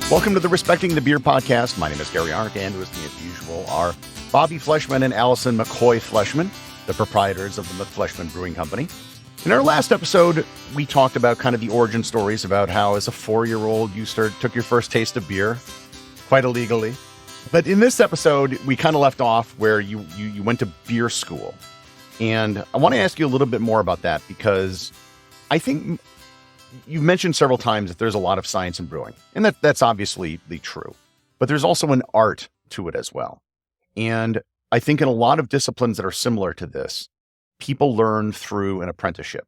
Welcome to the Respecting the Beer podcast. My name is Gary Arndt, and with me as usual are Bobby Fleshman and Allison McCoy Fleshman, the proprietors of the McFleshman Brewing Company. In our last episode, we talked about kind of the origin stories about how as a 4-year-old you took your first taste of beer, quite illegally. But in this episode, we kind of left off where you went to beer school. And I want to ask you a little bit more about that because I think you've mentioned several times that there's a lot of science in brewing, and that's obviously true. But there's also an art to it as well. And I think in a lot of disciplines that are similar to this, people learn through an apprenticeship.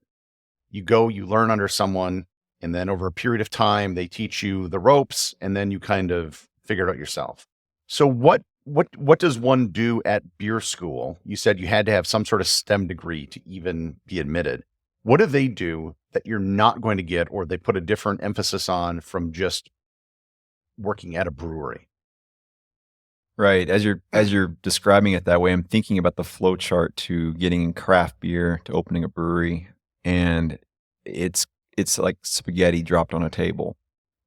You learn under someone, and then over a period of time, they teach you the ropes, and then you kind of figure it out yourself. So what does one do at beer school? You said you had to have some sort of STEM degree to even be admitted. What do they do that you're not going to get, or they put a different emphasis on from just working at a brewery? Right. As you're describing it that way, I'm thinking about the flow chart to getting craft beer to opening a brewery, and it's like spaghetti dropped on a table.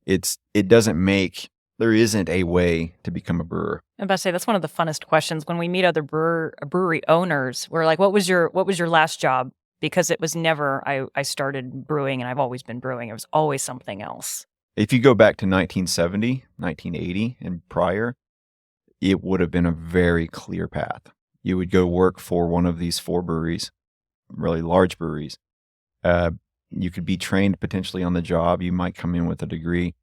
There isn't a way to become a brewer. I'm about to say that's one of the funnest questions when we meet other brewery owners. We're like, "What was your last job?" Because it was never, I started brewing and I've always been brewing. It was always something else. If you go back to 1970, 1980 and prior, it would have been a very clear path. You would go work for one of these 4 breweries, really large breweries. You could be trained potentially on the job. You might come in with a degree,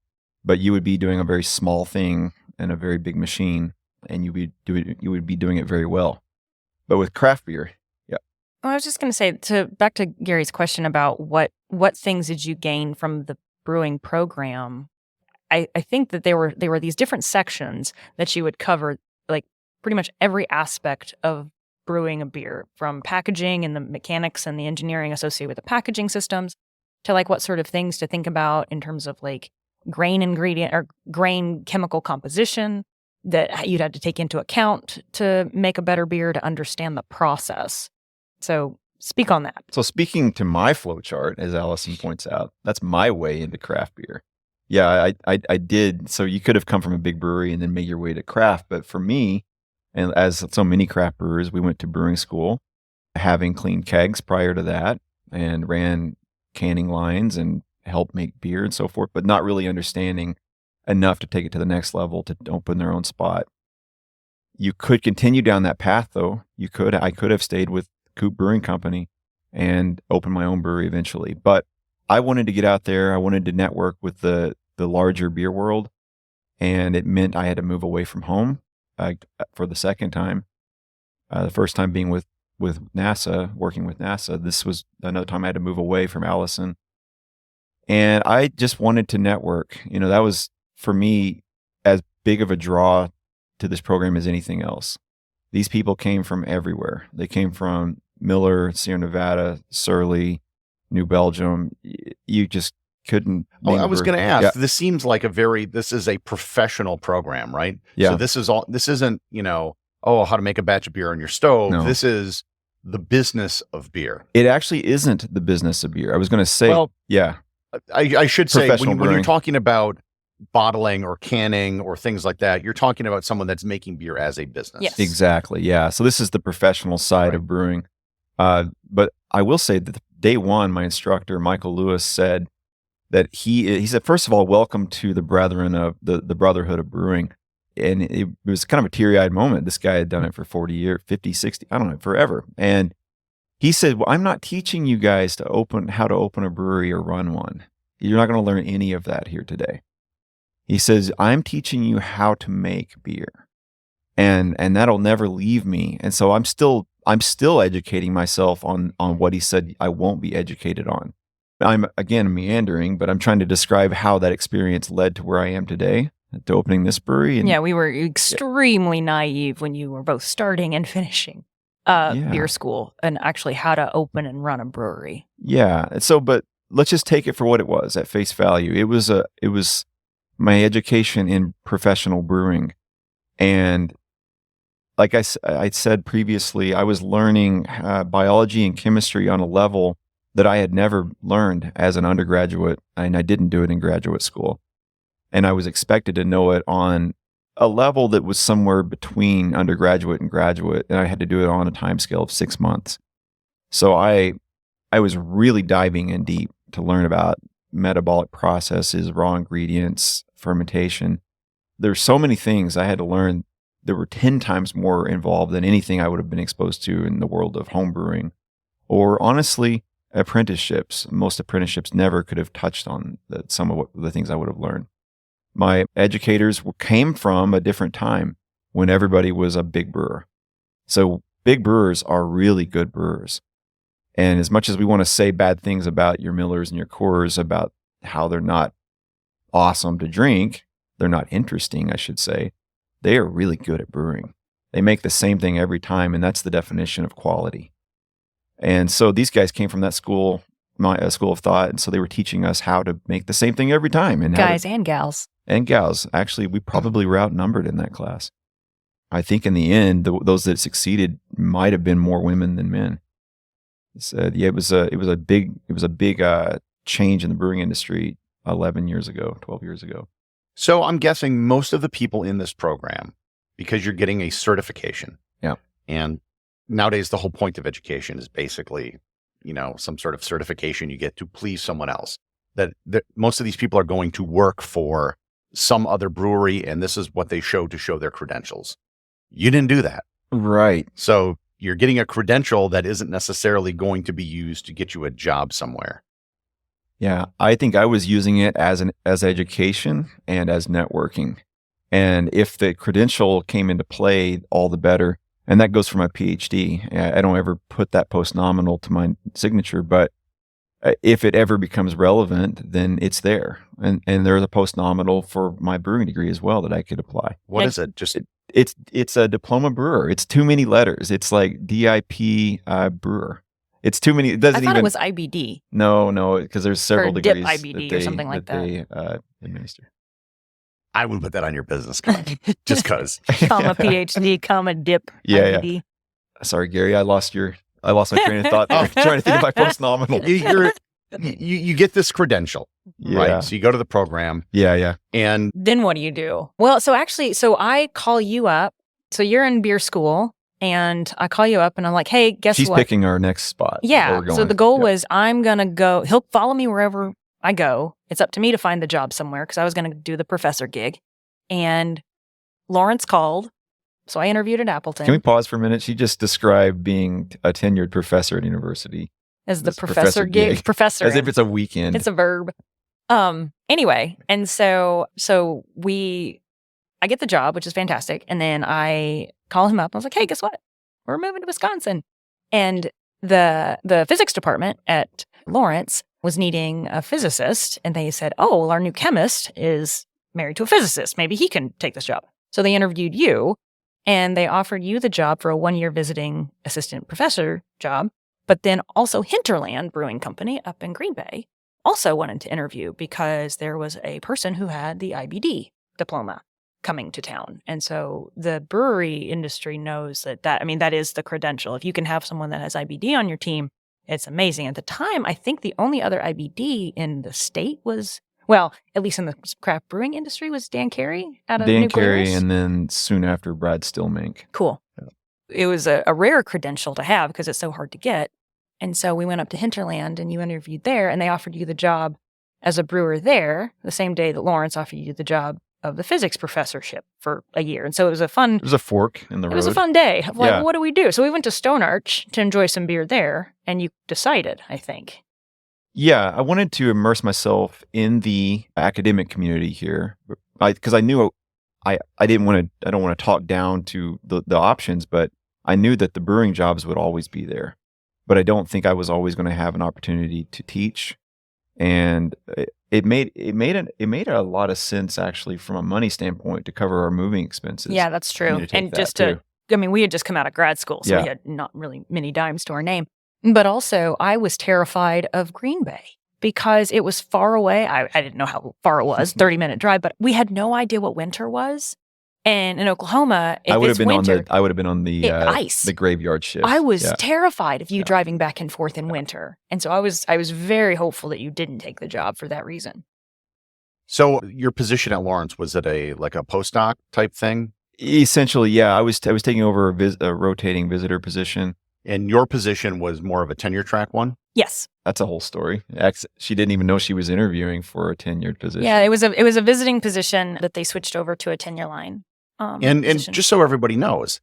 but you would be doing a very small thing in a very big machine, and you would be doing it very well. But with craft beer, I was just going to say, back to Gary's question about what things did you gain from the brewing program. I think that there were these different sections that you would cover, like pretty much every aspect of brewing a beer, from packaging and the mechanics and the engineering associated with the packaging systems to like what sort of things to think about in terms of like grain ingredient or grain chemical composition that you'd had to take into account to make a better beer, to understand the process. So speak on that. So speaking to my flow chart, as Allison points out, that's my way into craft beer. Yeah, I did. So you could have come from a big brewery and then made your way to craft. But for me, and as so many craft brewers, we went to brewing school, having cleaned kegs prior to that, and ran canning lines and helped make beer and so forth, but not really understanding enough to take it to the next level to open their own spot. You could continue down that path, though. I could have stayed with Coop Brewing Company and open my own brewery eventually. But I wanted to get out there. I wanted to network with the larger beer world, and it meant I had to move away from home for the second time. The first time being with NASA, working with NASA. This was another time I had to move away from Allison. And I just wanted to network. That was, for me, as big of a draw to this program as anything else. These people came from everywhere. They came from Miller, Sierra Nevada, Surly, New Belgium. You just couldn't. I was going to ask. Yeah. This seems like this is a professional program, right? Yeah. So this isn't, how to make a batch of beer on your stove. No. This is the business of beer. It actually isn't the business of beer. I was going to say, I should say when brewing. you're talking about bottling or canning or things like that, you're talking about someone that's making beer as a business. Yes. Exactly. Yeah. So this is the professional side of brewing. But I will say that day one, my instructor, Michael Lewis, said that he said, first of all, welcome to the brethren of the brotherhood of brewing. And it was kind of a teary-eyed moment. This guy had done it for 40 years, 50, 60, I don't know, forever. And he said, well, I'm not teaching you guys how to open a brewery or run one. You're not going to learn any of that here today. He says, I'm teaching you how to make beer. And that'll never leave me. And so I'm still educating myself on what he said I won't be educated on. I'm, again, meandering, but I'm trying to describe how that experience led to where I am today, to opening this brewery. And, we were extremely naive when you were both starting and finishing beer school, and actually how to open and run a brewery. Yeah. So, but let's just take it for what it was at face value. It was my education in professional brewing. And like I said previously, I was learning biology and chemistry on a level that I had never learned as an undergraduate, and I didn't do it in graduate school. and I was expected to know it on a level that was somewhere between undergraduate and graduate, and I had to do it on a time scale of 6 months. So I was really diving in deep to learn about metabolic processes, raw ingredients, fermentation. There's so many things I had to learn that were 10 times more involved than anything I would have been exposed to in the world of home brewing, or honestly, apprenticeships. Most apprenticeships never could have touched on some of the things I would have learned. My educators came from a different time when everybody was a big brewer. So big brewers are really good brewers. And as much as we want to say bad things about your Millers and your Coors, about how they're not awesome to drink, they're not interesting, I should say, they are really good at brewing. They make the same thing every time, and that's the definition of quality. And so these guys came from that school, my school of thought, and so they were teaching us how to make the same thing every time. And guys and gals. And gals. Actually, we probably were outnumbered in that class. I think in the end, those that succeeded might have been more women than men. So, yeah, it was a big change in the brewing industry 12 years ago. So I'm guessing most of the people in this program, because you're getting a certification. Yeah. And nowadays, the whole point of education is basically, some sort of certification you get to please someone else. That most of these people are going to work for some other brewery, and this is what they show to show their credentials. You didn't do that. Right. So you're getting a credential that isn't necessarily going to be used to get you a job somewhere. Yeah, I think I was using it as education and as networking. And if the credential came into play, all the better. And that goes for my PhD. I don't ever put that post-nominal to my signature, but if it ever becomes relevant, then it's there. And there's a post-nominal for my brewing degree as well that I could apply. What is it? Just It's a diploma brewer. It's too many letters. It's like DIP brewer. It's too many. It doesn't I thought even. it was IBD. No, because there's several Or degrees DIP IBD or something like that. They administer. I would put that on your business card, just because. Comma PhD, comma DIP Yeah, IBD. Sorry, Gary. I lost my train of thought there, trying to think of my post-nominal. You get this credential, right? So you go to the program. Yeah. And then what do you do? Well, so I call you up. So you're in beer school, and I call you up, and I'm like, hey, guess She's what? picking our next spot. Yeah. So the goal was I'm going to go, he'll follow me wherever I go. It's up to me to find the job somewhere because I was going to do the professor gig. And Lawrence called. So I interviewed at Appleton. Can we pause for a minute? She just described being a tenured professor at university. As the professor gig. Professor. As if it's a weekend. It's a verb. Anyway, and so I get the job, which is fantastic. And then I call him up. I was like, hey, guess what? We're moving to Wisconsin. And the physics department at Lawrence was needing a physicist. And they said, oh, well, our new chemist is married to a physicist. Maybe he can take this job. So they interviewed you, and they offered you the job for a 1-year visiting assistant professor job. But then also Hinterland Brewing Company up in Green Bay also wanted to interview because there was a person who had the IBD diploma coming to town. And so the brewery industry knows that is the credential. If you can have someone that has IBD on your team, it's amazing. At the time, I think the only other IBD in the state was, well, at least in the craft brewing industry, was Dan Carey out of New Carey, Glarus. and then soon after, Brad Stillmink. Cool. Yeah. It was a rare credential to have because it's so hard to get. And so we went up to Hinterland, and you interviewed there, and they offered you the job as a brewer there the same day that Lawrence offered you the job of the physics professorship for a year. And so it was a fork in the road. It was a fun day. Like, what do we do? So we went to Stone Arch to enjoy some beer there, and you decided, I think. Yeah, I wanted to immerse myself in the academic community here because I knew I don't want to talk down to the options, but I knew that the brewing jobs would always be there. But I don't think I was always going to have an opportunity to teach. And it made a lot of sense actually from a money standpoint to cover our moving expenses. Yeah, that's true. And we had just come out of grad school, so we had not really many dimes to our name. But also, I was terrified of Green Bay because it was far away. I didn't know how far it was, 30-minute drive, but we had no idea what winter was. And in Oklahoma, I would have been on the ice, the graveyard shift. I was terrified of you driving back and forth in winter, and so I was very hopeful that you didn't take the job for that reason. So your position at Lawrence, was it a postdoc type thing? Essentially, yeah. I was taking over a rotating visitor position. And your position was more of a tenure track one? Yes. That's a whole story. She didn't even know she was interviewing for a tenured position. Yeah, it was a visiting position that they switched over to a tenure line. And just so everybody knows,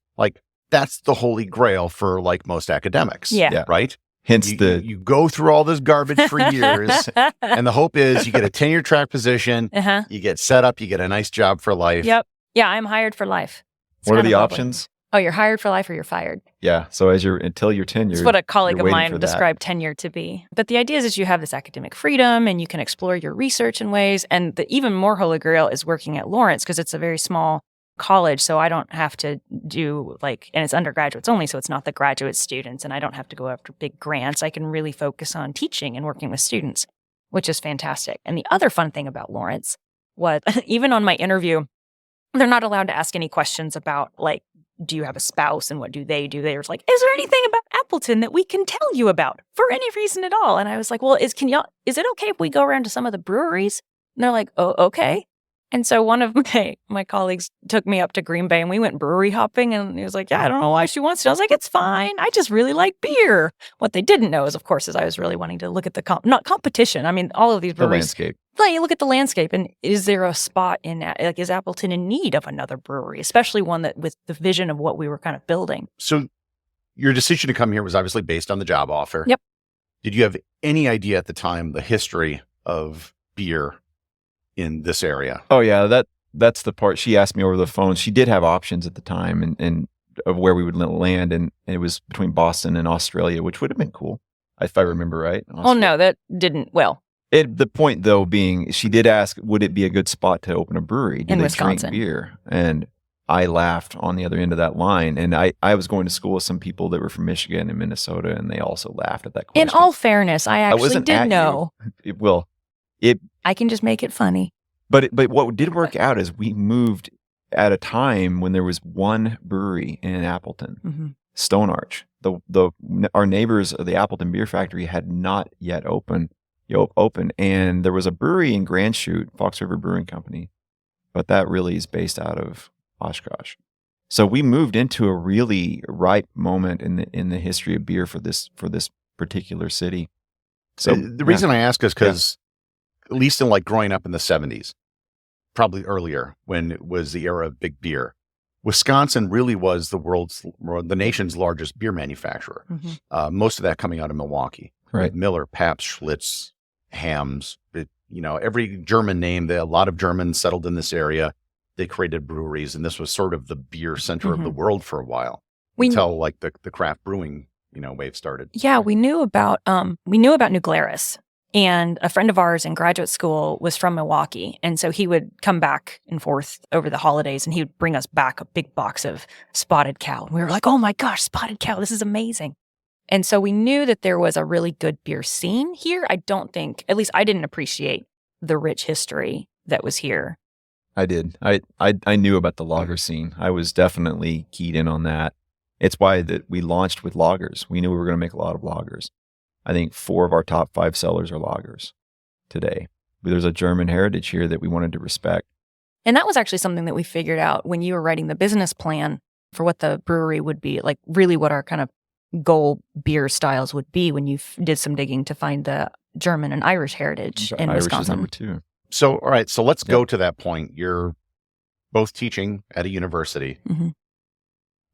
that's the holy grail for most academics. Yeah. Right? Hence you go through all this garbage for years, and the hope is you get a tenure track position, you get set up, you get a nice job for life. Yep. Yeah, I'm hired for life. What are the options? Oh, you're hired for life or you're fired. Yeah. So until you're tenured. That's what a colleague of mine described tenure to be. But the idea is that you have this academic freedom and you can explore your research in ways. And the even more holy grail is working at Lawrence because it's a very small college. So I don't have to do and it's undergraduates only. So it's not the graduate students. And I don't have to go after big grants. I can really focus on teaching and working with students, which is fantastic. And the other fun thing about Lawrence was even on my interview, they're not allowed to ask any questions about do you have a spouse and what do? They were like, is there anything about Appleton that we can tell you about for any reason at all? And I was like, well, is it okay if we go around to some of the breweries? And they're like, oh, okay. And so one of my colleagues took me up to Green Bay and we went brewery hopping and he was like, yeah, I don't know why she wants to. I was like, it's fine. I just really like beer. What they didn't know is, of course, I was really wanting to look at the not competition. I mean, all of these breweries. The landscape. You look at the landscape and is there a spot is Appleton in need of another brewery, especially one that with the vision of what we were kind of building? So your decision to come here was obviously based on the job offer. Yep. Did you have any idea at the time the history of beer in this area? Oh yeah, that's the part. She asked me over the phone. She did have options at the time and of where we would land, and it was between Boston and Australia, which would have been cool if I remember right. Oh no, that didn't. Well, the point though being, she did ask, would it be a good spot to open a brewery? In Wisconsin. Drink beer? And I laughed on the other end of that line. And I was going to school with some people that were from Michigan and Minnesota, and they also laughed at that question. In all fairness, I actually did know. I can just make it funny. But what did work out is we moved at a time when there was one brewery in Appleton, mm-hmm. Stone Arch. Our neighbors of the Appleton Beer Factory had not yet opened, and there was a brewery in Grand Chute, Fox River Brewing Company, but that really is based out of Oshkosh. So we moved into a really ripe moment in the history of beer for this particular city. So the reason I ask is because at least in growing up in the 70s, probably earlier when it was the era of big beer, Wisconsin really was the nation's largest beer manufacturer. Mm-hmm. Most of that coming out of Milwaukee. Right. Miller, Pabst, Schlitz, Hams, every German name, a lot of Germans settled in this area. They created breweries, and this was sort of the beer center mm-hmm. of the world for a while until the craft brewing, wave started. Yeah, we knew about New Glarus. And a friend of ours in graduate school was from Milwaukee. And so he would come back and forth over the holidays and he would bring us back a big box of Spotted Cow. And we were like, oh my gosh, Spotted Cow, this is amazing. And so we knew that there was a really good beer scene here. I don't think, at least I didn't appreciate the rich history that was here. I did. I knew about the lager scene. I was definitely keyed in on that. It's why that we launched with lagers. We knew we were going to make a lot of lagers. I think 4 of our top 5 sellers are lagers today. But there's a German heritage here that we wanted to respect. And that was actually something that we figured out when you were writing the business plan for what the brewery would be, really what our kind of goal beer styles would be when you did some digging to find the German and Irish heritage in Irish Wisconsin. Is number 2. So, all right. So let's go to that point. You're both teaching at a university. Mm-hmm.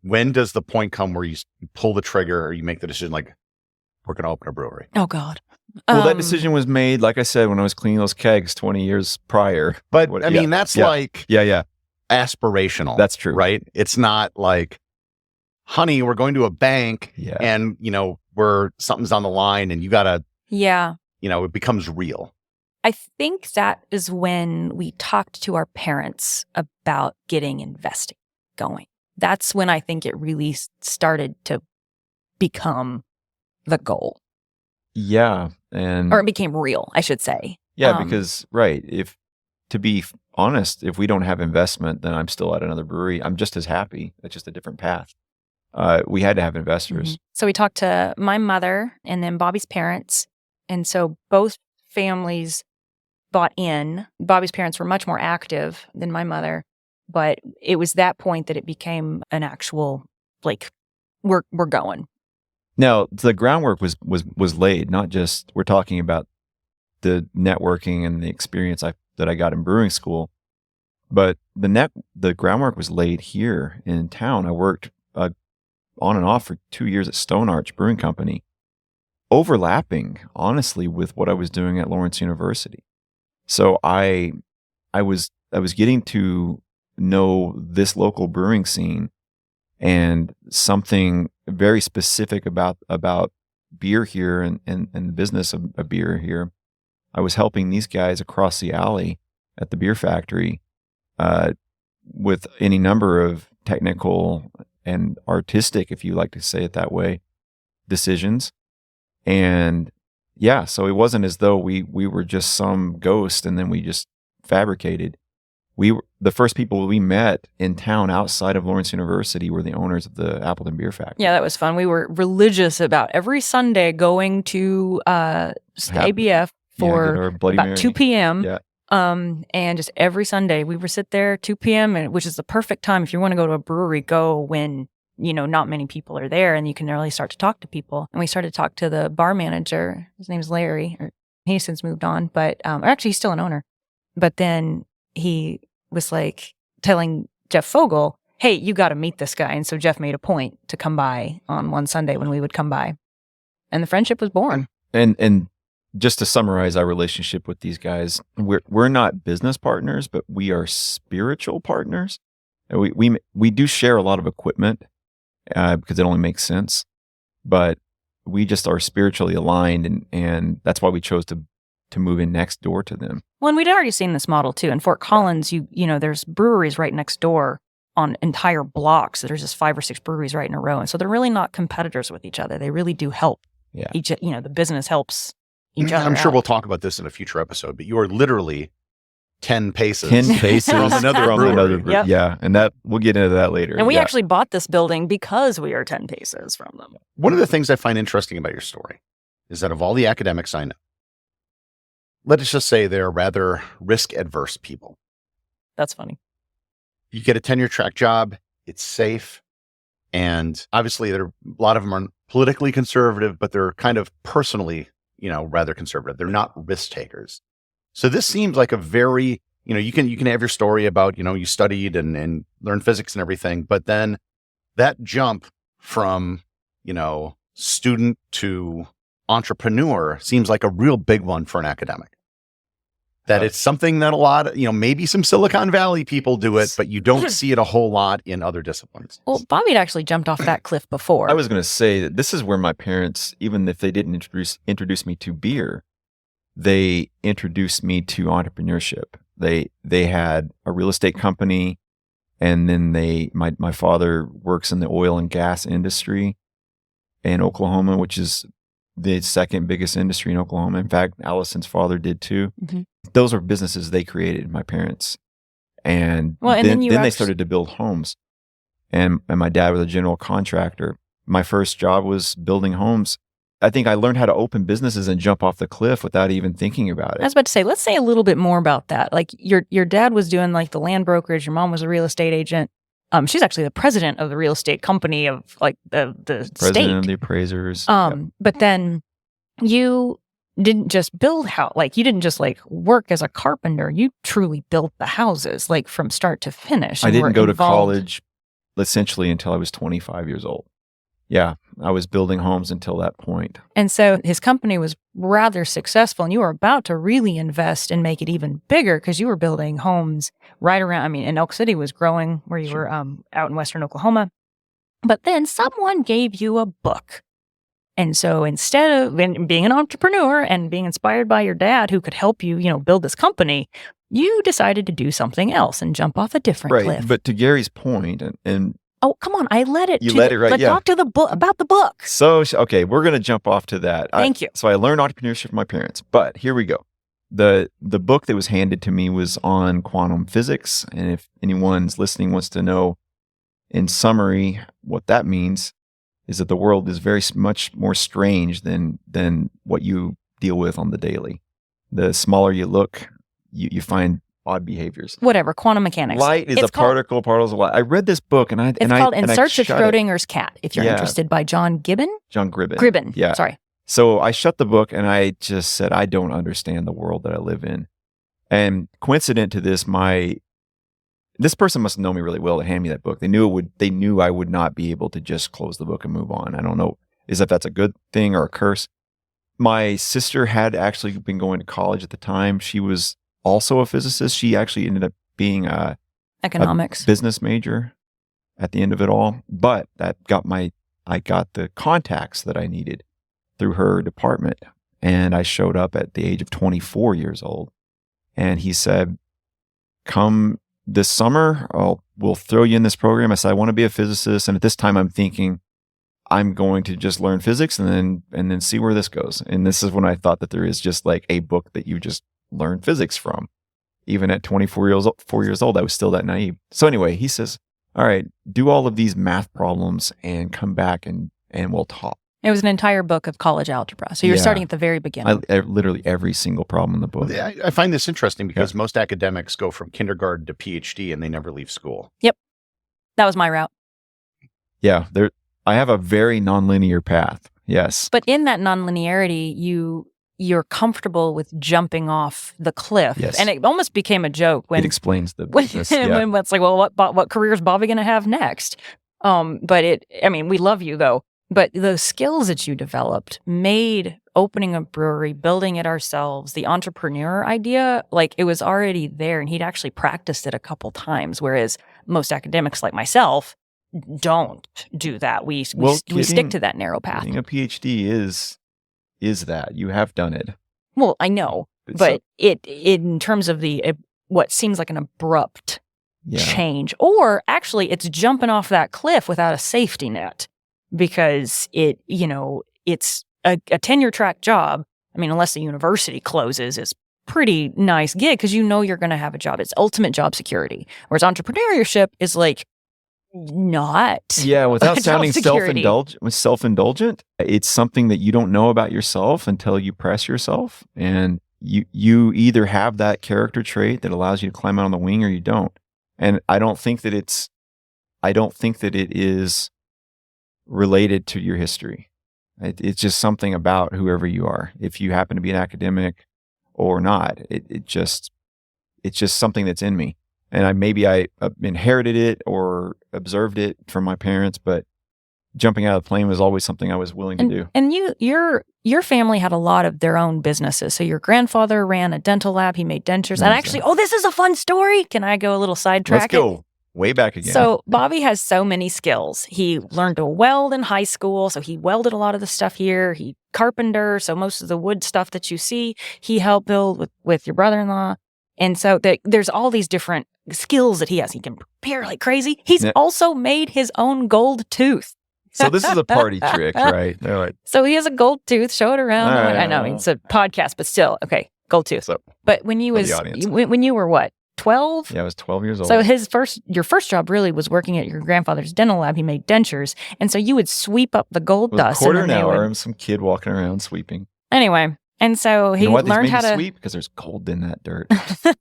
When does the point come where you pull the trigger or you make the decision, we're going to open a brewery? Oh, God. Well, that decision was made, like I said, when I was cleaning those kegs 20 years prior. But that's aspirational. That's true. Right? It's not honey, we're going to a bank and, something's on the line and you got to, it becomes real. I think that is when we talked to our parents about getting investing going. That's when I think it really started to become the goal. Yeah. Or it became real, I should say. Yeah, because, to be honest, if we don't have investment, then I'm still at another brewery. I'm just as happy. It's just a different path. We had to have investors. Mm-hmm. So we talked to my mother and then Bobby's parents. And so both families bought in. Bobby's parents were much more active than my mother, but it was that point that it became an actual, like, we're going. Now, the groundwork was laid, not just, we're talking about the networking and the experience that I got in brewing school, but the groundwork was laid here in town. I worked on and off for 2 years at Stone Arch Brewing Company, overlapping, honestly, with what I was doing at Lawrence University. So I was getting to know this local brewing scene and something very specific about beer here and the business of beer here. I was helping these guys across the alley at the beer factory with any number of technical and artistic, if you like to say it that way, decisions. And yeah, so it wasn't as though we were just some ghost and then we just fabricated. We were the first people we met in town outside of Lawrence University were the owners of the Appleton Beer Factory. Yeah, that was fun. We were religious about every Sunday going to ABF for about Mary. 2 p.m. Yeah. And just every Sunday we would sit there 2 p.m. which is the perfect time if you want to go to a brewery, go when, not many people are there and you can really start to talk to people. And we started to talk to the bar manager. His name's Larry, or he's since moved on, but or actually he's still an owner. But then he was like telling Jeff Fogel, hey, you got to meet this guy. And so Jeff made a point to come by on one Sunday when we would come by. And the friendship was born. And just to summarize our relationship with these guys, we're not business partners, but we are spiritual partners. And we do share a lot of equipment because it only makes sense. But we just are spiritually aligned, and that's why we chose to move in next door to them. Well, and we'd already seen this model too. In Fort Collins, you know, there's breweries right next door on entire blocks. There's just 5 or 6 breweries right in a row. And so they're really not competitors with each other. They really do help. Yeah. The business helps each other. I'm sure out. we'll talk about this in a future episode, but you are literally 10 paces. 10 paces from another brewery. Yep. Yeah. And that we'll get into that later. And we Yeah. actually bought this building because we are 10 paces from them. One of the things I find interesting about your story is that of all the academics I know, let's just say they're rather risk-adverse people. That's funny. You get a tenure-track job, it's safe, and obviously a lot of them are politically conservative, but they're kind of personally, rather conservative. They're not risk-takers. So this seems like a very, you can have your story about, you studied and learned physics and everything, but then that jump from, student to entrepreneur seems like a real big one for an academic. That it's something that a lot of, maybe some Silicon Valley people do it, but you don't see it a whole lot in other disciplines. Well, Bobby had actually jumped off that cliff before. I was going to say that this is where my parents, even if they didn't introduce me to beer, they introduced me to entrepreneurship. They had a real estate company, and then my father works in the oil and gas industry in Oklahoma, which is the second biggest industry in Oklahoma. In fact, Allison's father did too. Mm-hmm. Those are businesses they created, my parents. And, then they started to build homes. And my dad was a general contractor. My first job was building homes. I think I learned how to open businesses and jump off the cliff without even thinking about it. I was about to say, let's say a little bit more about that. Like your dad was doing like the land brokerage. Your mom was a real estate agent. She's actually the president of the real estate company of like the President state. of the appraisers. Yep. But then you didn't just build you didn't just like work as a carpenter. You truly built the houses like from start to finish. I didn't go to involved. college essentially until I was 25 years old. Yeah, I was building homes until that point. And so his company was rather successful, and you were about to really invest and make it even bigger because you were building homes right around, and Elk City was growing where you were out in western Oklahoma. But then someone gave you a book. And so instead of being an entrepreneur and being inspired by your dad who could help you, build this company, you decided to do something else and jump off a different cliff. But to Gary's point, and oh, come on, I let it. You let it, right? Let's talk to the book about the book. So, okay, we're going to jump off to that. Thank you. So I learned entrepreneurship from my parents, but here we go. The book that was handed to me was on quantum physics. And if anyone's listening wants to know in summary what that means, is that the world is very much more strange than what you deal with on the daily. The smaller you look, you find odd behaviors. Whatever, quantum mechanics. Light is It's a particle, particles of light. I read this book, It's called In Search of Schrodinger's Cat, if you're interested, by John Gribben. Gribben, yeah. Sorry. So I shut the book and I just said, I don't understand the world that I live in. And coincident to this, this person must know me really well to hand me that book. They knew I would not be able to just close the book and move on. I don't know if that's a good thing or a curse. My sister had actually been going to college at the time. She was also a physicist. She actually ended up being economics a business major at the end of it all. But I got the contacts that I needed through her department. And I showed up at the age of 24 years old. And he said, come this summer, we'll throw you in this program. I said, I want to be a physicist. And at this time I'm thinking, I'm going to just learn physics and then see where this goes. And this is when I thought that there is just like a book that you just learn physics from. Even at 4 years old, I was still that naive. So anyway, he says, all right, do all of these math problems and come back and we'll talk. It was an entire book of college algebra. So you're starting at the very beginning. I literally every single problem in the book. I find this interesting because most academics go from kindergarten to PhD and they never leave school. Yep. That was my route. Yeah. I have a very nonlinear path. Yes. But in that nonlinearity, you're comfortable with jumping off the cliff. Yes. And it almost became a joke when it explains the business. when it's like, well, what career is Bobby going to have next? But we love you though. But the skills that you developed made opening a brewery, building it ourselves, the entrepreneur idea, like it was already there, and he'd actually practiced it a couple times, whereas most academics like myself don't do that. We stick to that narrow path. Getting a PhD is that. You have done it. Well, I know, but it in terms of what seems like an abrupt change, or actually it's jumping off that cliff without a safety net. Because it's a tenure track job. I mean, unless the university closes, it's pretty nice gig because you're going to have a job. It's ultimate job security. Whereas entrepreneurship is like not. Yeah, without sounding self-indulgent, it's something that you don't know about yourself until you press yourself, and you either have that character trait that allows you to climb out on the wing or you don't. And I don't think that it is related to your history. It's just something about whoever you are. If you happen to be an academic or not, it's just something that's in me. And I inherited it or observed it from my parents, but jumping out of the plane was always something I was willing to do. And your family had a lot of their own businesses. So your grandfather ran a dental lab. He made dentures. And actually, this is a fun story. Can I go a little sidetrack? Let's go. Way back again. So Bobby has so many skills. He learned to weld in high school, so he welded a lot of the stuff here. He carpenter, so most of the wood stuff that you see, he helped build with your brother-in-law. And so there's all these different skills that he has. He can prepare like crazy. He's also made his own gold tooth. So this is a party trick, right? They're like, so he has a gold tooth. Show it around. Right, I know it's a podcast, but still, okay, gold tooth. So, but when you were what? 12? Yeah, I was 12 years old. So your first job really was working at your grandfather's dental lab. He made dentures. And so you would sweep up the gold dust. A quarter an hour and some kid walking around sweeping. Anyway, and so he learned how to sweep because there's gold in that dirt.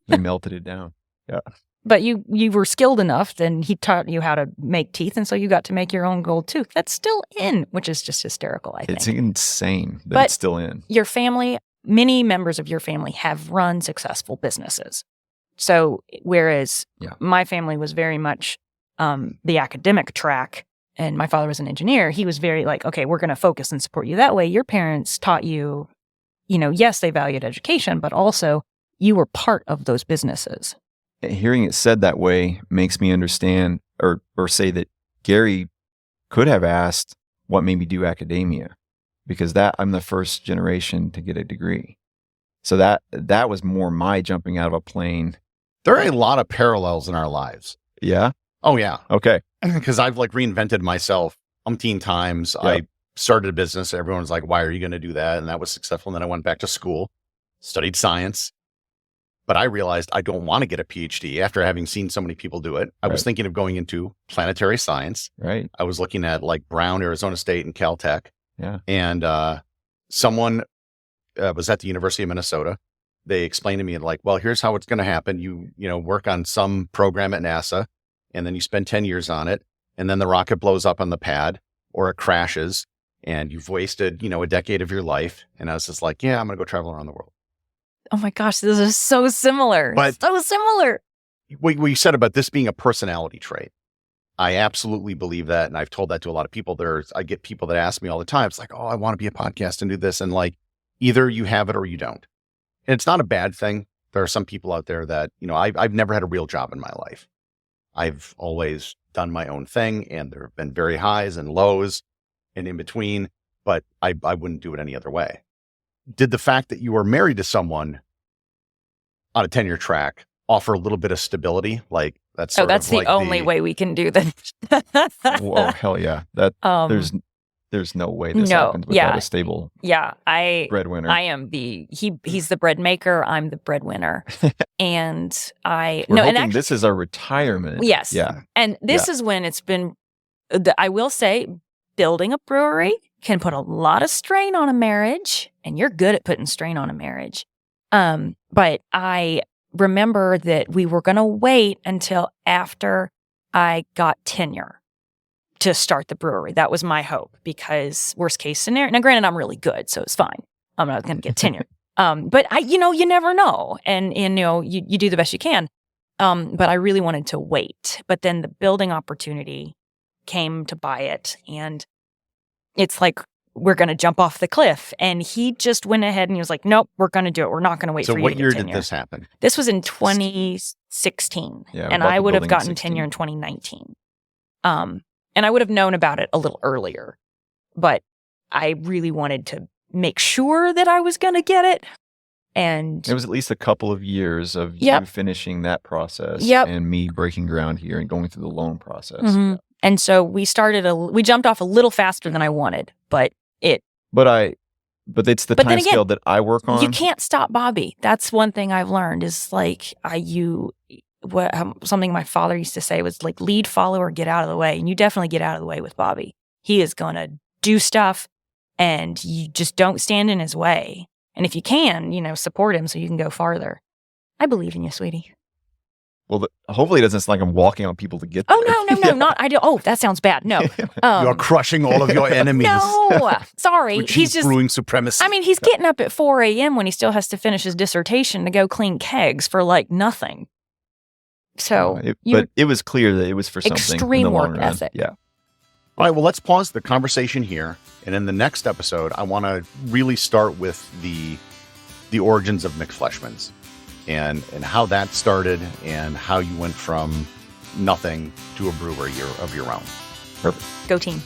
They melted it down. Yeah. But you were skilled enough, then he taught you how to make teeth, and so you got to make your own gold tooth. That's still in, which is just hysterical, I think. It's insane that it's still in. Your family, many members of your family have run successful businesses. So whereas my family was very much the academic track, and my father was an engineer, he was very like, okay, we're going to focus and support you that way. Your parents taught you, yes, they valued education, but also you were part of those businesses. Hearing it said that way makes me understand or say that Gary could have asked what made me do academia, because I'm the first generation to get a degree. So that was more my jumping out of a plane. There are a lot of parallels in our lives. Yeah? Oh, yeah. Okay. Because I've reinvented myself umpteen times. Yep. I started a business. Everyone was like, why are you going to do that? And that was successful. And then I went back to school, studied science. But I realized I don't want to get a PhD after having seen so many people do it. I was thinking of going into planetary science. Right. I was looking at Brown, Arizona State, and Caltech. Yeah. And someone was at the University of Minnesota. they explained to me like, well, here's how it's going to happen. You work on some program at NASA, and then you spend 10 years on it, and then the rocket blows up on the pad or it crashes, and you've wasted, a decade of your life. And I was just like, yeah, I'm going to go travel around the world. Oh my gosh, this is so similar. But so similar. What you said about this being a personality trait, I absolutely believe that. And I've told that to a lot of people. I get people that ask me all the time. It's like, oh, I want to be a podcast and do this. And like, either you have it or you don't. And it's not a bad thing. There are some people out there that, I've never had a real job in my life. I've always done my own thing, and there have been very highs and lows and in between, but I wouldn't do it any other way. Did the fact that you were married to someone on a tenure track offer a little bit of stability? Like that's that's the only way we can do that. Whoa, hell yeah! That there's no way this happens without a stable breadwinner. I am he's the bread maker. I'm the breadwinner, and this is our retirement. Yes, yeah, and this is when it's been. I will say, building a brewery can put a lot of strain on a marriage, and you're good at putting strain on a marriage. But I remember that we were going to wait until after I got tenure to start the brewery. That was my hope, because worst case scenario, now granted, I'm really good, so it's fine. I'm not going to get tenure. But you never know. And you do the best you can. But I really wanted to wait. But then the building opportunity came to buy it. And it's like, we're going to jump off the cliff. And he just went ahead and he was like, nope, we're going to do it. We're not going to wait for you to get tenure. So what year did this happen? This was in 2016. Yeah, and I would have gotten tenure in 2019. And I would have known about it a little earlier, but I really wanted to make sure that I was going to get it. And it was at least a couple of years of you finishing that process and me breaking ground here and going through the loan process. Mm-hmm. Yeah. And so we jumped off a little faster than I wanted, but it's the time scale that I work on. You can't stop Bobby. That's one thing I've learned is like, something my father used to say was like, lead, follow, or get out of the way. And you definitely get out of the way with Bobby. He is going to do stuff, and you just don't stand in his way. And if you can, support him so you can go farther. I believe in you, sweetie. Well, hopefully it doesn't sound like I'm walking on people to get there. Oh, no, not I do. Oh, that sounds bad. No. You're crushing all of your enemies. No, sorry. He's just brewing supremacy. I mean, he's getting up at 4 a.m. when he still has to finish his dissertation to go clean kegs for like nothing. So, but it was clear that it was for something. Extreme work ethic. Yeah. All right. Well, let's pause the conversation here, and in the next episode, I want to really start with the origins of McFleshman's and how that started and how you went from nothing to a brewery of your own. Perfect. Go team.